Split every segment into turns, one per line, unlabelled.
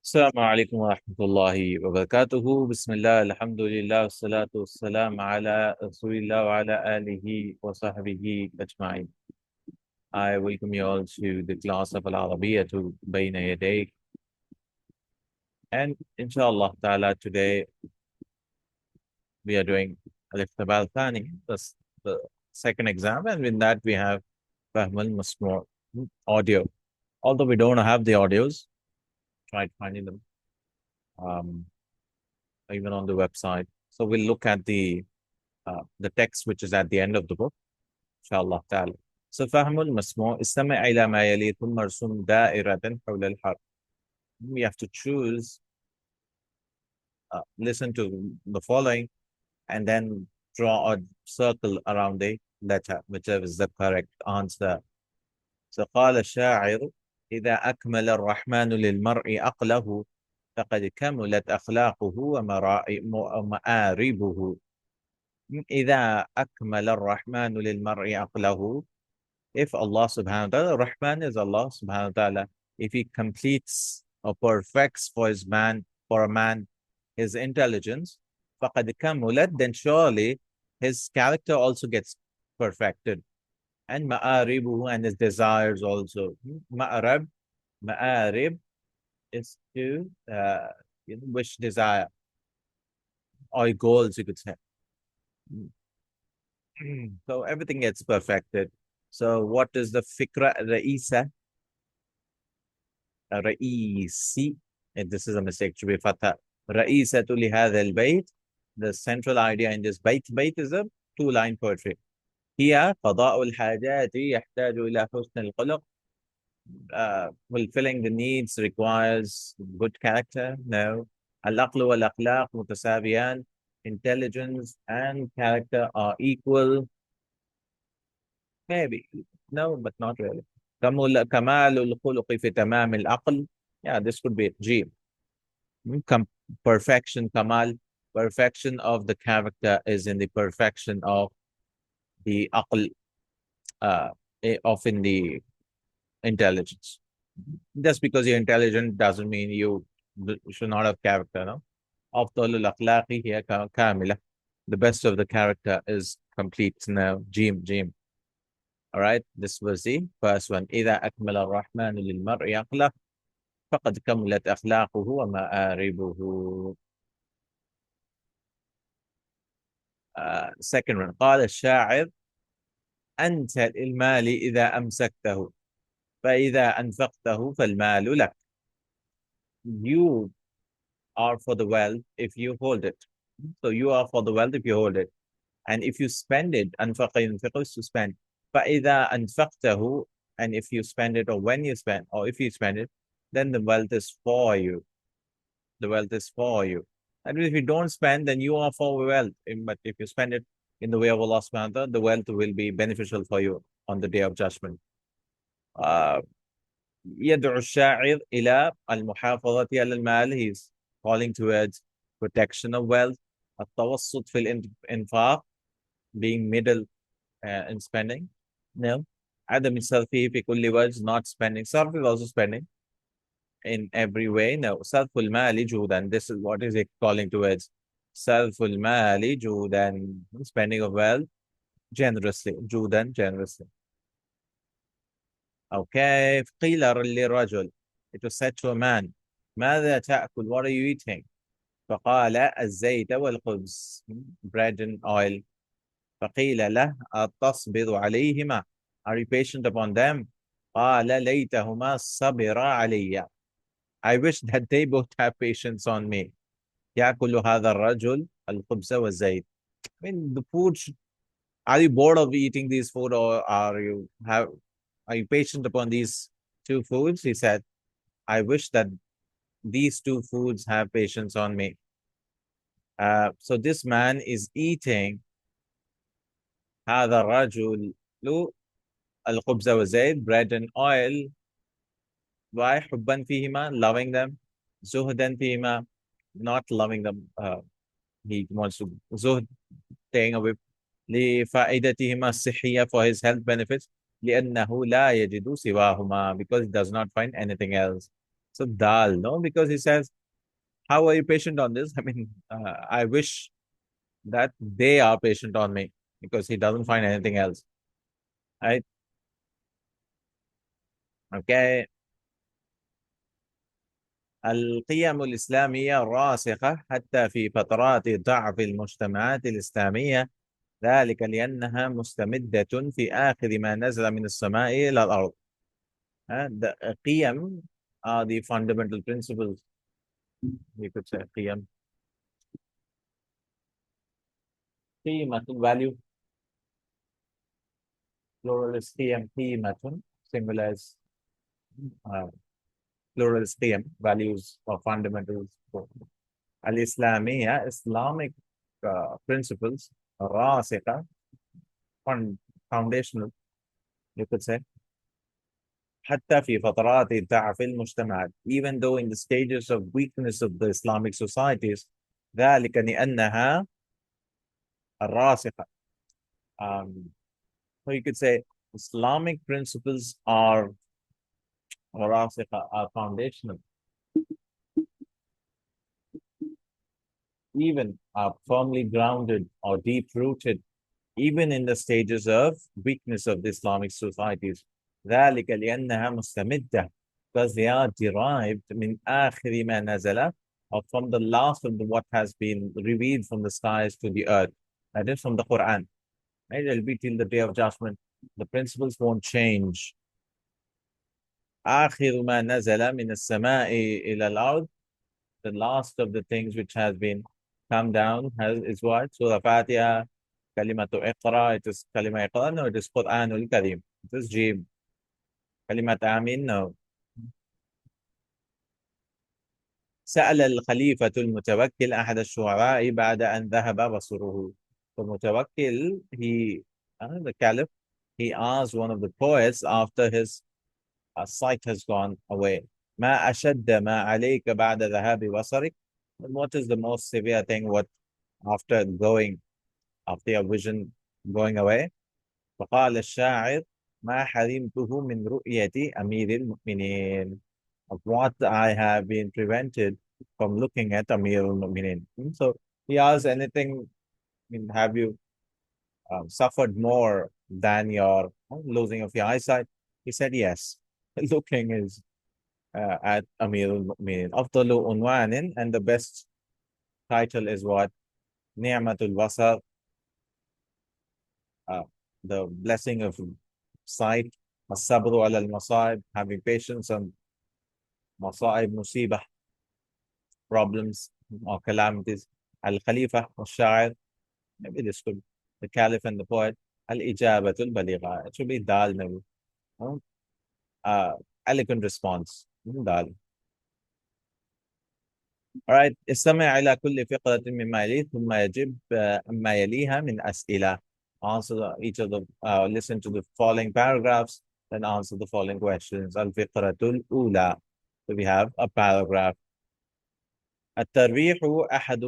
السلام عليكم ورحمة الله وبركاته. بسم الله الحمد لله والصلاة والسلام على رسول الله وعلى آله وصحبه أجمعين. I welcome you all to the class of Al-Arabiyya to Bayna, Yadayk. And inshallah ta'ala today we are doing Al-Ikhtibar Thani, the second exam, and with that we have Fahm al-Masmu' audio. Although we don't have the audios, try finding them um, even on the website. So we'll look at the text which is at the end of the book, inshallah ta'ala. So فهم المسموع استمع إلى ما يلي ثم ارسم دائرة حول الحرف. We have to choose, listen to the following, and then draw a circle around the letter, whichever is the correct answer. So قال الشاعر إذا أكمل الرحمن للمرء عقله فقد كملت أخلاقه ومآربه. إذا أكمل الرحمن للمرء عقله, if Allah subhanahu wa ta'ala, Rahman is Allah subhanahu wa ta'ala, if he completes or perfects for a man, his intelligence, فَقَدْ كَمُلَتْ, then surely his character also gets perfected. And ma'aribuhu, and his desires also. Ma'arib is to wish, desire, or goals, you could say. So everything gets perfected. So what is the fikra ra'isa? Ra'isi. And this is a mistake, to be fatha. Ra'isatu li hadha al-bayt. The central idea in this bayt. Bayt is a two-line poetry. هي قضاء الحاجات يحتاج إلى حسن الخلق. Fulfilling the needs requires good character. No. العقل والأخلاق متساويان. Intelligence and character are equal. Maybe. No, but not really. كمال الخلق في تمام العقل. Yeah, this could be it. G. Perfection, kamal. Perfection of the character is in the perfection of the aql, of in the intelligence. Just because you're intelligent doesn't mean you should not have character, no? أفضل الأخلاق هي كاملة. The best of the character is complete. Now, Jim. All right, this was the first one. إذا أكمل الرحمن للمرء عقله فقد كملت أخلاقه ومآربه. Second one. قال الشاعر أنت للمال إذا أمسكته فإذا أنفقته فالمال لك. You are for the wealth if you hold it. So you are for the wealth if you hold it. And if you spend it, أنفق ينفق is to spend. فإذا أنفقته, and if you spend it, or when you spend, or if you spend it, then the wealth is for you. The wealth is for you. And if you don't spend, then you are for wealth. But if you spend it in the way of Allah subhanahu wa ta'ala, the wealth will be beneficial for you on the day of judgment. يدعو الشاعر إلى المحافظة على المال. He's calling towards protection of wealth. التوسط في الإنفاق, being middle in spending. No. عدم السرف في كل وجه, not spending. Sarf is also spending in every way. No. صرف المال جودا. This is what is it calling towards. صرف المال جودا, spending of wealth generously. جودا, generously. Okay. قيل للرجل, it was said to a man, ماذا تأكل? What are you eating? فقال الزيت والخبز, bread and oil. فقيل له أتصبر عليهما, are you patient upon them? قال ليتهما صبرا علي, I wish that they both have patience on me. يأكل هذا الرجل الخبز والزيت. I mean, the food, are you bored of eating these food, or are you patient upon these two foods? He said, I wish that these two foods have patience on me. So this man is eating هذا الرجل الخبز والزيت, bread and oil. Why? حبا فيهما, loving them. زهدا فيهما, not loving them. He wants to زهد, staying away. لفائدتهما الصحية, for his health benefits. لأنه لا يجد سواهما, because he does not find anything else. So dal, no, because he says, how are you patient on this? I mean, I wish that they are patient on me because he doesn't find anything else. Right? Okay. القيم الإسلامية راسخة حتى في فترات ضعف المجتمعات الإسلامية، ذلك لأنها مستمدة في آخر ما نزل من السماء إلى الأرض. The قيم are the fundamental principles. We could say قيم. قيمة value. Plural is قيم. قيمة. Singular is uh, plural is قيم. Values or fundamentals. الإسلامية Islamic principles راسخة foundational you could say حتى في فترات ضعف المجتمعات even though in the stages of weakness of the Islamic societies ذلك لأنها الراسخة um, so you could say Islamic principles are راسخة are foundational even are firmly grounded or deep rooted even in the stages of weakness of the Islamic societies. ذلك لأنها مستمدة because they are derived من آخر ما نزل or from the last of the, what has been revealed from the skies to the earth. That is from the Quran. Right? It will be till the day of judgment. The principles won't change. آخر ما نزل من السماء إلى الأرض. The last of the things which has been come down is what? Surah Fatiha, Kalimatu Iqra, it is Kalima Iqra, no, it is Quranul Karim. It is Jib. Kalimat Amin, no. سأل الخليفة المتوكل أحد الشعراء بعد أن ذهب بصره. The Mutawakkil, the caliph, he asked one of the poets after his sight has gone away. ما أشد ما عليك بعد ذهاب بصرك? What is the most severe thing what after going, after your vision going away? فقال الشاعر ما حرمته من رؤية أمير المؤمنين of what I have been prevented from looking at Amir al-Mu'minin. So he asked anything, I mean, have you suffered more than your losing of your eyesight? He said yes. Looking is at Amir al-Mu'minin. أفضل عنوان and the best title is what? Ni'matul Basar, uh, the blessing of sight, الصبر على المصائب, having patience on مصائب مصيبة, problems or calamities. الخليفة والشاعر, maybe this could the caliph and the poet. الإجابة البليغة, it should be dal maybe. Uh, eloquent response. دال. Alright, استمع إلى كل فقرة مما يليه ثم يجب ما يليها من أسئلة. Answer each of the listen to the following paragraphs, then answer the following questions. الفقرة الأولى. So we have a paragraph. الترويح أحد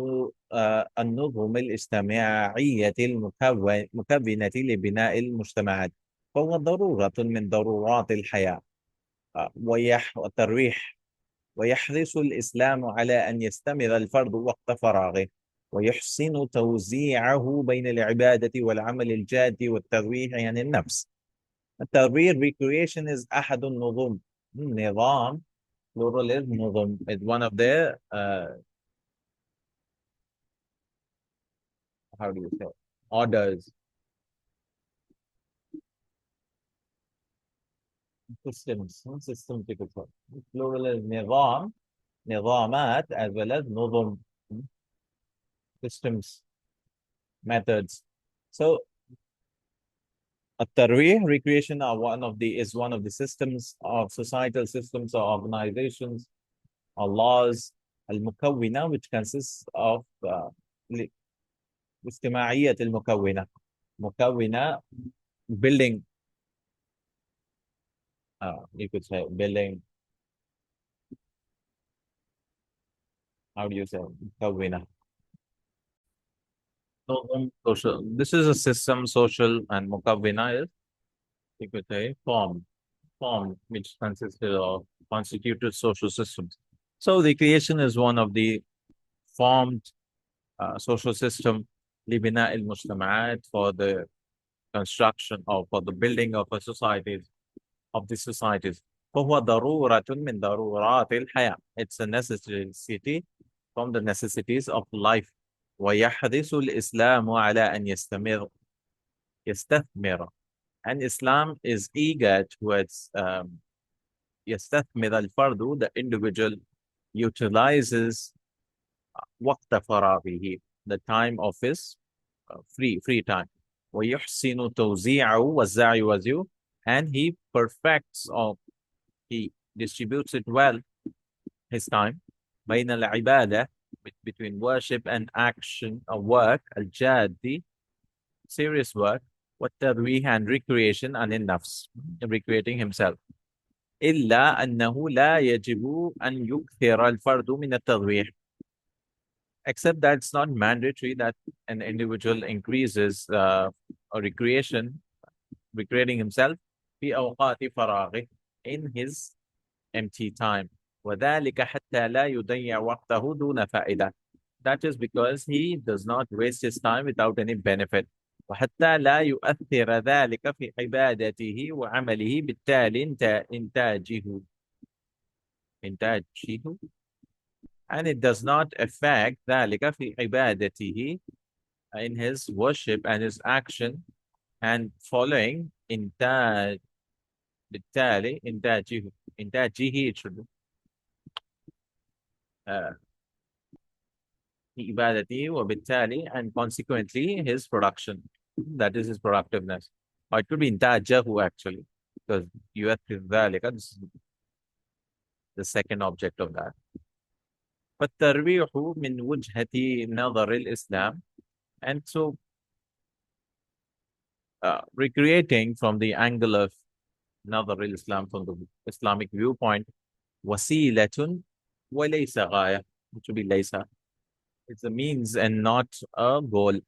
النظم الاجتماعية المكونة لبناء المجتمعات، فهو ضرورة من ضرورات الحياة. والترويح ويحرص الإسلام على أن يستمر الفرد وقت فراغه ويحسن توزيعه بين العبادة والعمل الجاد والترويح يعني النفس. الترويح recreation is أحد النظم. نظام plural is نظم. It's one of the how do you say orders, systems plural is نظام, نظامات as well as نظم, systems, methods. So الترويح recreation are one of the systems of societal systems or organizations or laws المكونة which consists of اجتماعية المكونة مكونة building you could say building, how do you say مكونة social, this is a system social and مكونة is you could say form which consisted of constituted social systems. So the creation is one of the formed social system لبناء المجتمعات for the construction or for the building of a societies of the societies. فهو ضرورة من ضرورات الحياة. It's a necessity from the necessities of life. ويحرص الإسلام على أن يستثمر. And Islam is eager towards يستثمر الفرد, the individual utilizes وقت فراغه, the time of his free time. ويحسن توزيعه وزعه وزيه, and he perfects or he distributes it well, his time. بين العبادة, between worship and action or work, الجادي, serious work, والترويح and recreation, and النفس, recreating himself. إلا أنه لا يجب أن يكثر الفرد من الترويح, except that it's not mandatory that an individual increases recreating himself في أوقات فراغه, in his empty time. وذلك حتى لا يضيع وقته دون فائدة. That is because he does not waste his time without any benefit. وحتى لا يؤثر ذلك في عبادته وعمله, بالتالي إنتاجه, and it does not affect ذلك في عبادته, in his worship and his action, and following بالتالي إنتاجه it should عبادته, وبالتالي and consequently his production, that is his productiveness. Or it could be إنتاجه actually, because يؤثر ذلك, this is the second object of that. فالترويح من وجهة نظر الإسلام, and so recreating from the angle of نظر الإسلام, from the Islamic viewpoint, وسيلة وليس غاية, which would be ليس, it's a means and not a goal.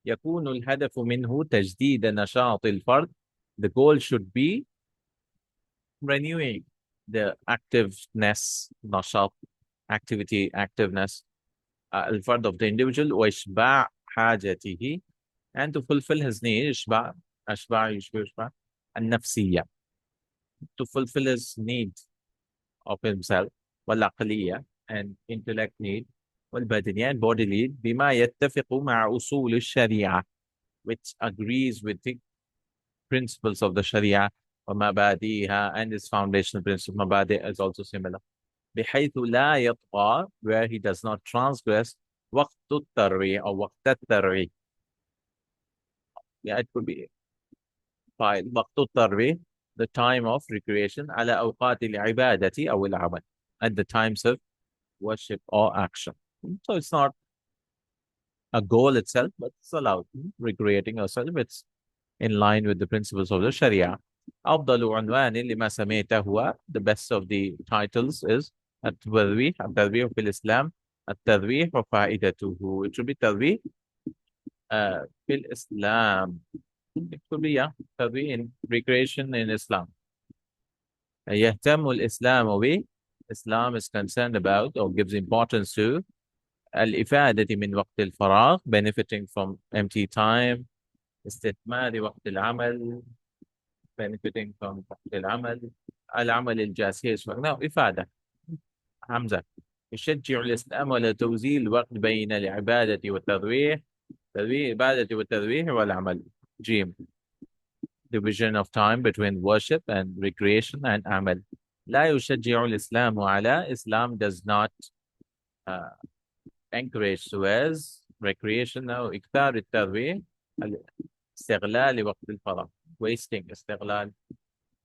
يكون الهدف منه تجديد نشاط الفرد, the goal should be renewing the activeness, نشاط, activity, activeness, الفرد of the individual, وإشباع حاجته, and to fulfill his need, إشباع يشبع النفسية, to fulfill his need of himself, والعقلية and intellect need, والبدنية and body need, بما يتفق مع أصول الشريعة, which agrees with the principles of the Sharia, ومبادئها, and its foundational principle. مبادئ is also similar. بحيث لا يطغى, where he does not transgress, وقت الترويح or وقت الترويح. Yeah, it could be fine. وقت الترويح, the time of recreation, على أوقات العبادة أو العمل, at the times of worship or action. So it's not a goal itself, but it's allowed. Recreating ourselves, it's in line with the principles of the Sharia. أفضل عنوان لما سميته هو, the best of the titles is الترويح في الإسلام, الترويح وفائدته. It should be ترويح في الإسلام. It could be ترويح in recreation in Islam. يهتم الإسلام به, Islam is concerned about or gives importance to الإفادة من وقت الفراغ, benefiting from empty time, استثمار وقت العمل, benefiting from وقت العمل الجاسي, now إفادة حمزة. يشجع الإسلام على توزيع الوقت بين العبادة والترويح, العبادة والترويح والعمل, جيم, division of time between worship and recreation and عمل. لا يشجع الإسلام على, Islam does not encourage towards recreation أو إكثار الترويح, استغلال وقت الفراغ, wasting, استغلال,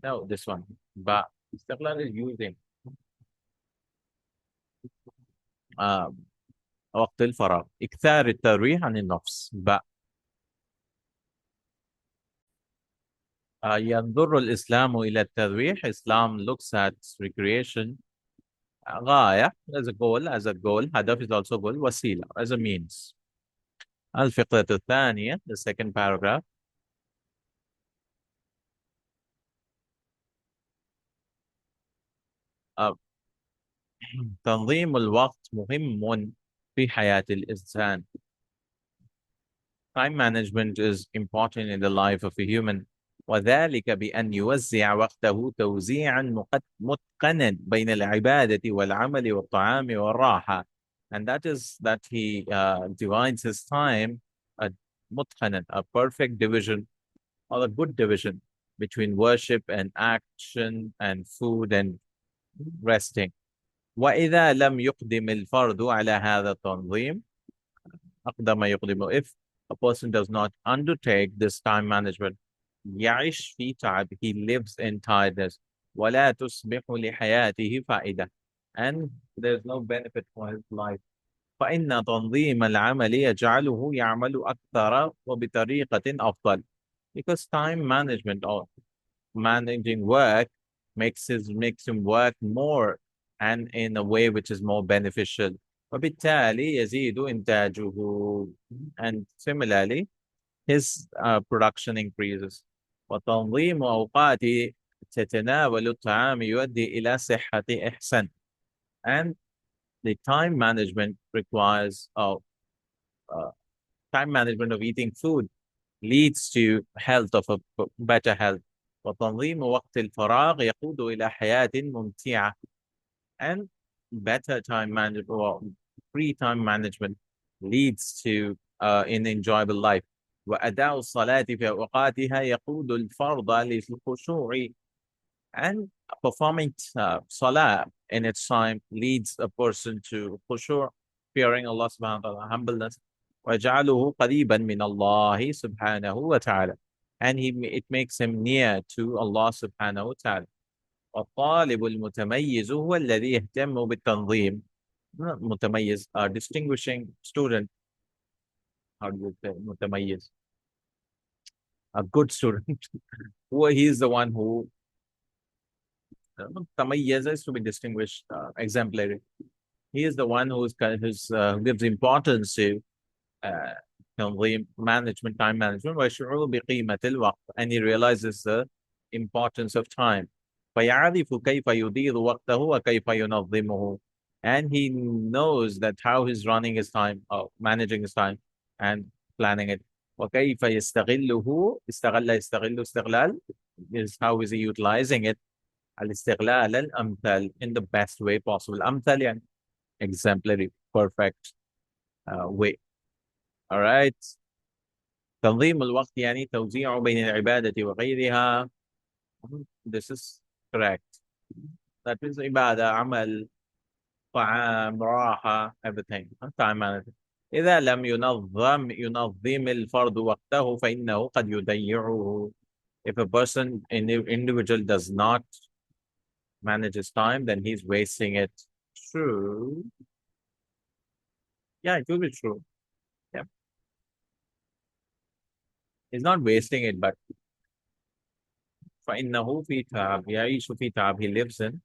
no, this one, but استغلال is using وقت الفراغ, إكثار الترويح عن النفس, ينظر الإسلام إلى الترويح, Islam looks at recreation, غاية as a goal, هدف is also goal, وسيلة as a means. الفقرة الثانية, the second paragraph. uh, تنظيم الوقت مهم في حياة الإنسان. Time management is important in the life of a human. وذلك بأن يوزع وقته توزيعا متقنا بين العبادة والعمل والطعام والراحة. And that is that he divides his time a متقنا, a perfect division or a good division between worship and action and food and resting. وإذا لم يقدم الفرد على هذا التنظيم أقدم يقدم, if a person does not undertake this time management, يعيش في تعب, he lives in tiredness, ولا تصبح لحياته فائدة, and there's no benefit for his life. فإن تنظيم العمل يجعله يعمل أكثر وبطريقة أفضل, because time management or managing work makes him work more and in a way which is more beneficial. وبالتالي يزيد إنتاجه, and similarly his production increases. وتنظيم أوقات تتناول الطعام يؤدي إلى صحة أحسن, and the time management requires uh, time management of eating food leads to health of a better health. وتنظيم وقت الفراغ يقود إلى حياة ممتعة, and better time management or free time management leads to an enjoyable life. وأداء الصلاة في أوقاتها يقود الفرد للخشوع, and performing salah in its time leads a person to khushu', fearing Allah subhanahu wa ta'ala, humbleness. وَيَجْعَلُهُ قَرِيبًا مِنَ اللَّهِ سُبْحَانَهُ وَتَعَالَى, and it makes him near to Allah subhanahu wa ta'ala. والطالب المتميز هو الذي يهتم بالتنظيم. متميز, a distinguishing student. How do you say متميز? A good student. He is the one who تميز is to be distinguished, exemplary. He is the one who gives importance to تنظيم management, time management, ويشعر بقيمة الوقت, and he realizes the importance of time. فيعرف كيف يدير وقته وكيف ينظمه, and he knows that how he's running his time, managing his time and planning it. وكيف يستغله, يستغل استغلال is how is he utilizing it, الاستغلال الأمثل, in the best way possible. أمثل يعني exemplary, perfect way. All right. تنظيم الوقت يعني توزيعه بين العبادة وغيرها. This is correct. That means عبادة, عمل, طعام, راحة, everything. Time management. إذا لم ينظم الفرد وقته فإنه قد يضيعه. If a person, individual does not manage his time, then he's wasting it. True. Yeah, it will be true. Yeah. He's not wasting it, but فإنه في تعب, يعيش في تعب, he lives in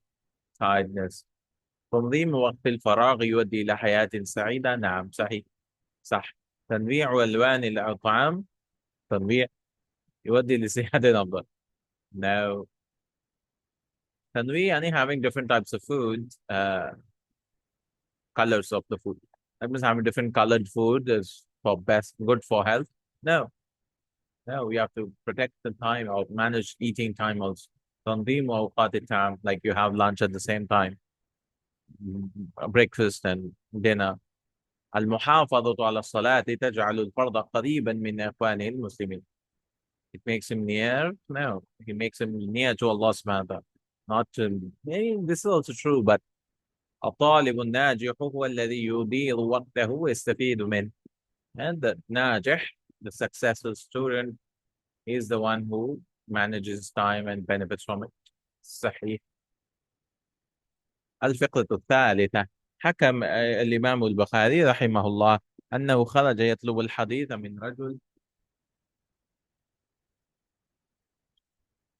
tiredness. تنظيم وقت الفراغ يؤدي إلى حياة سعيدة. نعم صحيح, صح. تنويع ألوان الطعام, تنويع يؤدي لصحة أفضل. No. تنويع يعني having different types of food, colors of the food. That means having different colored food is good for health. No. No, we have to protect the time or manage eating time also. تنظيم أوقات الطعام, like you have lunch at the same time, breakfast and dinner. المحافظة على الصلاة تجعل الفرد قريبا من إخوانه المسلمين. It makes him near. No, it makes him near to Allah subhanahu wa ta'ala. Not to, this is also true, but الطالب الناجح هو الذي يدير وقته ويستفيد منه. And the ناجح, the successful student, is the one who manages time and benefits from it. صحيح. الفقرة الثالثة. حكم الإمام البخاري رحمه الله أنه خرج يطلب الحديث من رجل.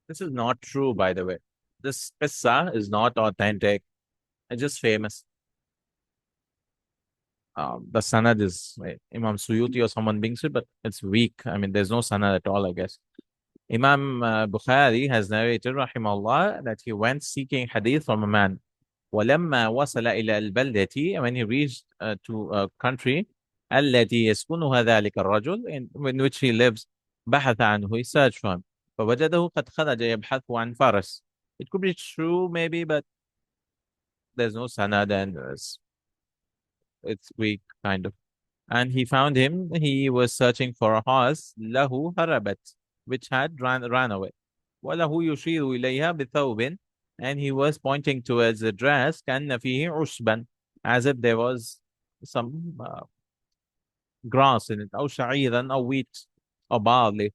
This is not true, by the way. This qissa is not authentic. It's just famous. The sanad is Imam Suyuti or someone brings it, but it's weak. I mean, there's no sanad at all, I guess. Imam Bukhari has narrated, rahimahullah, that he went seeking hadith from a man. ولما وصل إلى البلدة, when he reached to a country التي يسكنها ذلك الرجل, in which he lives, بحث عنه, he searched for him, فوجده قد خرج يبحث عن فرس. It could be true maybe, but there's no sanad and it's weak kind of. And he found him, he was searching for a horse, له هربت, which had ran away. وله يشير إليها بثوب, and he was pointing towards the dress, كأن فيه عشبا, as if there was some grass in it, أو شعيرا أو wheat or barley,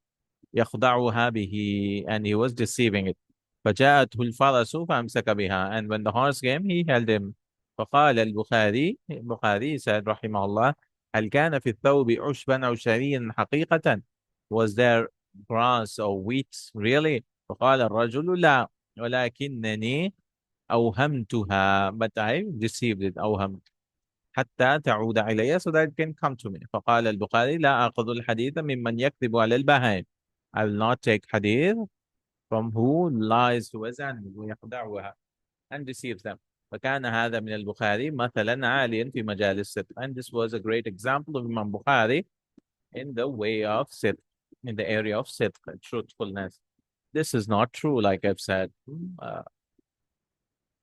يخدعها به, and he was deceiving it. فجاءته الفرس فأمسك بها, and when the horse came, he held him. فقال البخاري said رحمه الله, هل كان في الثوب عشبا أو شعيرا حقيقة? Was there grass or wheat really? فقال الرجل لا, ولكنني أوهمتها, but I deceived it, أوهمت, حتى تعود إلي, so that it can come to me. فقال البخاري لا أخذ الحديث ممن يكذب على البهائم. I will not take hadith from who lies to his animals ويخدعها and deceives them. فكان هذا من البخاري مثلا عاليا في مجال الصدق. And this was a great example of Imam Bukhari in the way of sidq, in the area of sidq, truthfulness. This is not true, like I've said.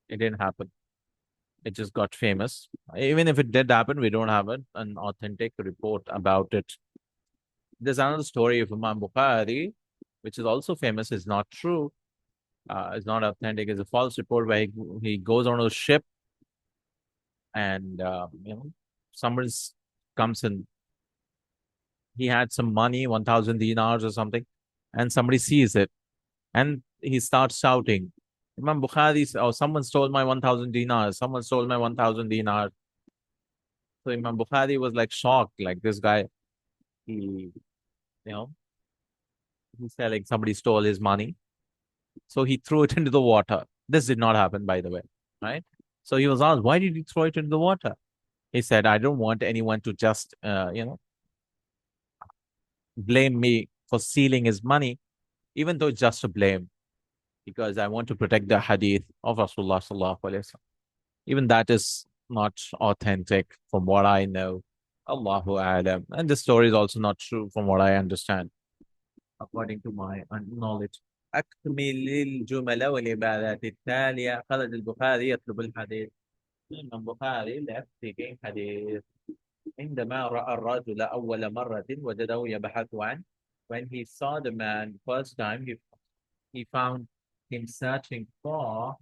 It didn't happen. It just got famous. Even if it did happen, we don't have an authentic report about it. There's another story of Imam Bukhari, which is also famous, is not true. It's not authentic. It's a false report where he goes on a ship and someone comes in. He had some money, 1,000 dinars or something, and somebody sees it and he starts shouting, Imam Bukhari, oh, someone stole my 1,000 dinars. Someone stole my 1,000 dinars. So Imam Bukhari was like shocked, like this guy, he, you know, he's telling somebody stole his money. So he threw it into the water. This did not happen, by the way, right? So he was asked, why did you throw it into the water? He said, I don't want anyone to just, blame me for stealing his money, even though it's just a blame, because I want to protect the hadith of Rasulullah sallallahu alaihi wasallam. Even that is not authentic from what I know. Allahu a'lam. And the story is also not true from what I understand, according to my knowledge. أكمل الجمل والعبارات التالية. خرج البخاري يطلب الحديث. الإمام البخاري left seeking hadith. عندما رأى الرجل أول مرة وجده يبحث عنه. When he saw the man first time, he found him searching for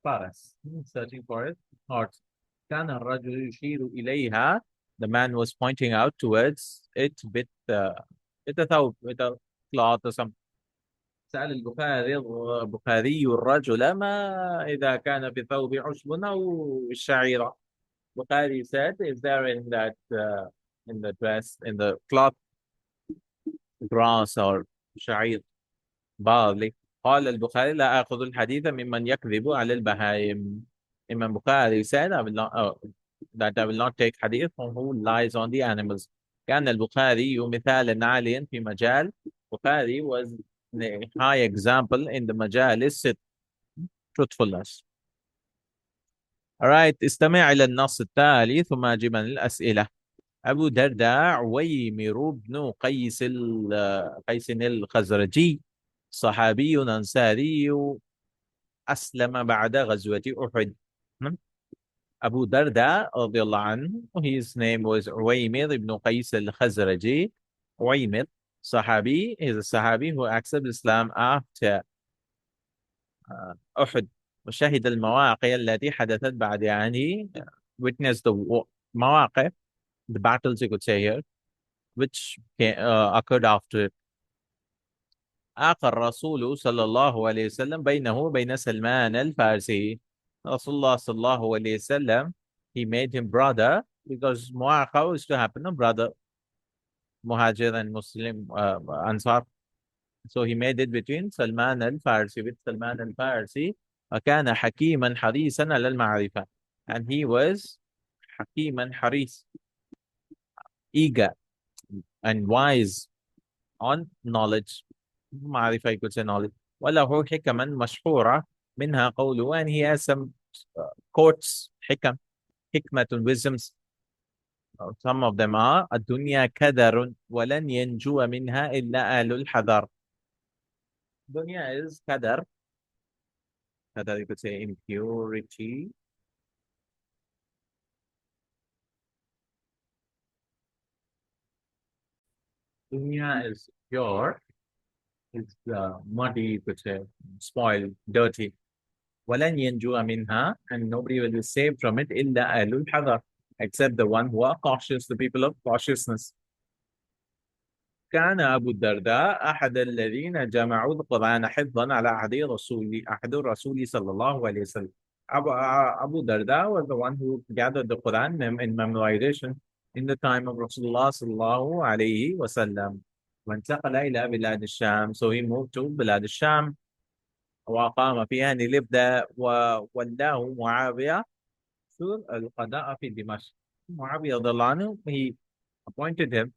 فرس, searching for his horse. كان الرجل يشير إليها. The man was pointing out towards it with a thawb, with a cloth or something. سأل البخاري الرجل ما إذا كان في ثوب عشب أو الشعيرة. Bukhari said, is there in that in the dress, in the cloth, grass or شعير, barley? قال البخاري لا آخذ الحديث ممن يكذب على البهائم. Imam Bukhari said, I will not, that I will not take hadith from who lies on the animals. كان البخاري مثالا عاليا في مجال. Bukhari was a high example in the majal is truthfulness. Alright, استمع إلى النص التالي ثم أجب عن الأسئلة. أبو درداء عويمر بن قيس الخزرجي صحابي أنصاري أسلم بعد غزوة أحد. Abu Darda radiallahu anhu, his name was Uwaymir ibn Qais al-Khazraji. Uwaymir, Sahabi, is a Sahabi who accepted Islam after Uhud. وشهد المواقع التي حدثت بعد, يعني witnessed the مواقع, the battles you could say here, which occurred after it. آخى الرسول صلى الله عليه وسلم بينه وبين سلمان الفارسي. Rasulullah sallallahu alayhi wasallam, he made him brother, because mu'aqa used to happen, no brother, Muhajir and Muslim Ansar. So he made it between Salman al-Farsi, with Salman al-Farsi. وكان حكيما حريصا على المعرفة, and he was حكيما حريص, eager and wise on knowledge. معرفة, you could say knowledge. وله حكما مشهورة منها قوله, and he has some quotes, hikam, hikmatun, wisdoms. Some of them are الدنيا كدر ولن ينجو منها إلا أهل الحذر. Dunya is kadar. Kadar, you could say impurity. Dunya is pure. It's muddy, you could say, spoiled, dirty. وَلَنْ يَنْجُوَ مِنْهَا, and nobody will be saved from it إِلَّا أَهْلُ الْحَذَرِ, except the one who are cautious, the people of cautiousness. كان أبو الدرداء أحد الذين جمعوا القرآن حفظا على عهد الرسول صلى الله عليه وسلم. Abu Darda was the one who gathered the Quran in memorization in the time of Rasulullah sallallahu alayhi wasallam. وانتقل إلى بلاد الشام, so he moved to بلاد الشام وأقام فيها, and he lived there. وولاه معاوية القضاء في دمشق. Muawiyah رضي الله عنه, he appointed him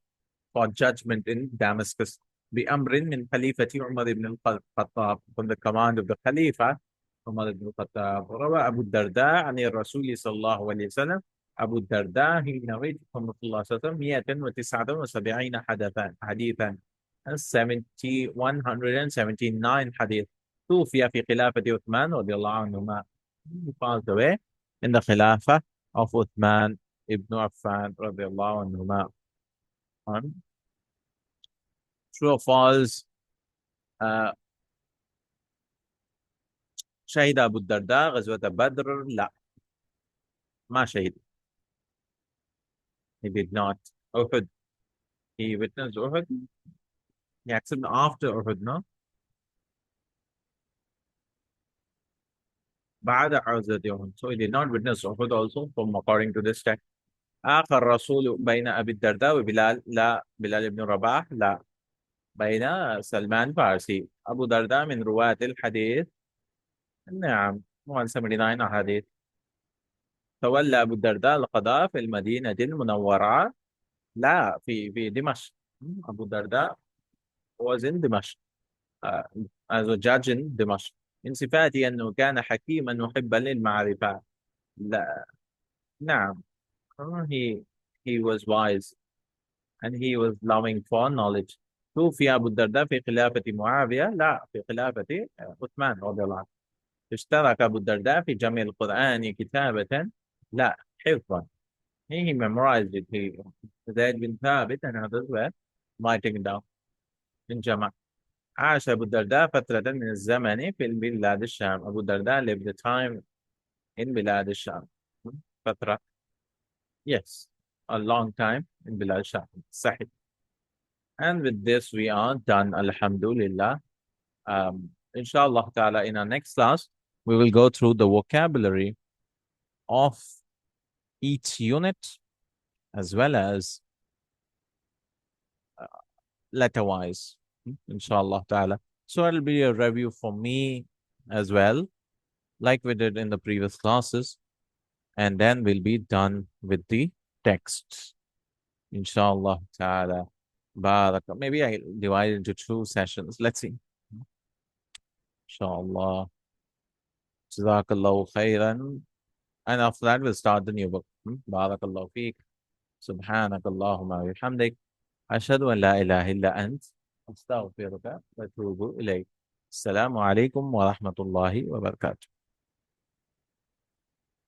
for judgment in Damascus. بأمر من خليفة عمر بن الخطاب, from the command of the Khalifa عمر بن الخطاب. روى أبو الدرداء عن الرسول صلى الله عليه وسلم. أبو الدرداء, he narrated from Rasulullah صلى الله عليه وسلم 179 حديثا, 179 حديث. توفي في خلافة عثمان رضي الله عنهما. He passed away in the Khilafah of Uthman ibn Affan رضي الله عنهما. True or false? شهد أبو الدرداء غزوة بدر؟ لا, ما شهد. He did not. Uhud. He witnessed Uhud. He accepted after Uhud, no? بعد غزوة Uhud. So he did not witness Uhud also, from according to this text. آخر رسول بين أبي الدرداء وبلال؟ لا. بلال بن رباح؟ لا. بين سلمان فارسي. أبو درداء من رواة الحديث؟ نعم, 179 أحاديث. تولى أبو الدرداء القضاء في المدينة المنورة؟ لا, في دمشق. أبو الدرداء was in دمشق, uh, as a judge in دمشق. من صفاته أنه كان حكيما محبا للمعرفة. لا. نعم, he he was wise and he was loving for knowledge. توفي أبو الدرداء في خلافة معاوية؟ لا, في خلافة عثمان رضي الله عنه. اشترك أبو الدرداء في جمع القرآن كتابة؟ لا, حفظا. He memorized it. Zayd bin Thabit and others were writing it down in Jama. عاش أبو الدرداء فترة من الزمن في بلاد الشام. أبو الدرداء lived the time in بلاد الشام. فترة, yes, a long time in بلاد الشام. صحيح. And with this we are done, alhamdulillah. Inshallah ta'ala, in our next class, we will go through the vocabulary of each unit as well as letter-wise, inshallah ta'ala. So it'll be a review for me as well, like we did in the previous classes, and then we'll be done with the texts, inshallah ta'ala. Maybe I divide into 2 sessions. Let's see. Inshallah. Jazakallahu Khairan. And after that, we'll start the new book. Barakallahu feek. Subhanakallahumma wa bihamdik. Ashhadu an la ilaha illa ant. Astaghfiruka wa atubu ilayk. Assalamu alaikum wa rahmatullahi wa barakatuh.